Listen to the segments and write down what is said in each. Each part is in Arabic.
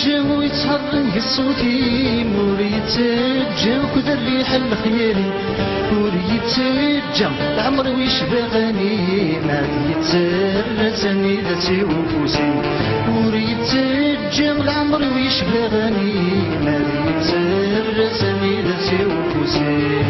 يتجم ويتهرن الصوتي ور يتجم كذا الريح الخيالي ور يتجم العمر ويشبغني ما يترسني ذاتي وفوسي ور يتجم العمر ويشبغني ما يترسني ذاتي وفوسي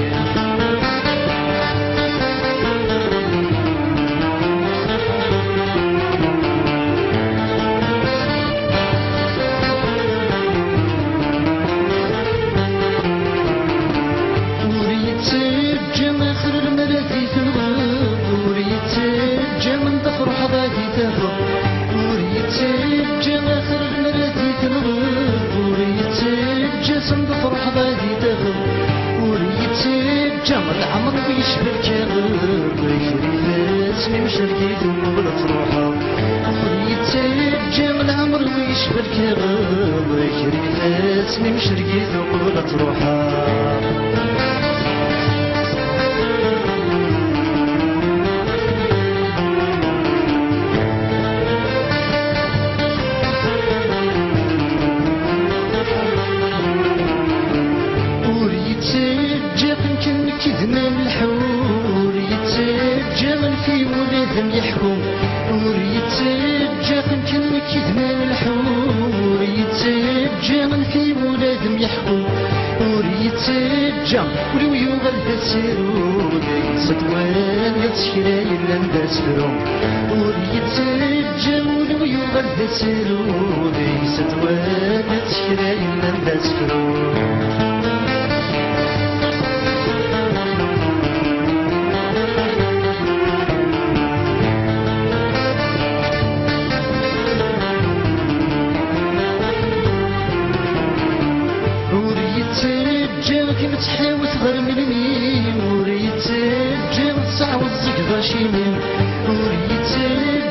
العمر ويشبه كغب يخري مشركي ثم تروحه يتجم العمر ويشبه كغب يخري مشركي ثم تروحه يحكم ور يتجم كن كذمان الحور يتجم في ولادهم يحكم ور يتجم ولو يغلب السيرو ليس دوان يتشكرا إلا نداس فرهم ور يتجم ولو يغلب السيرو ليس دوان يتشكرا إلا نداس فرهم تحاول تغير مني وريت تجم تصعود الزقضة شيمين وريت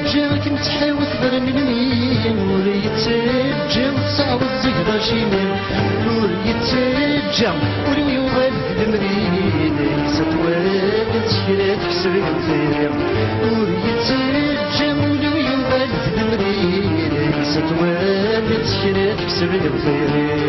تجم كنت تحاول تغير مني وريت تجم تصعود الزقضة شيمين وريت تجم ولو يغاد المريد ليس طوال تشكرا تكسر الخير وريت تجم ولو يغاد المريد ليس طوال تشكرا تكسر الخير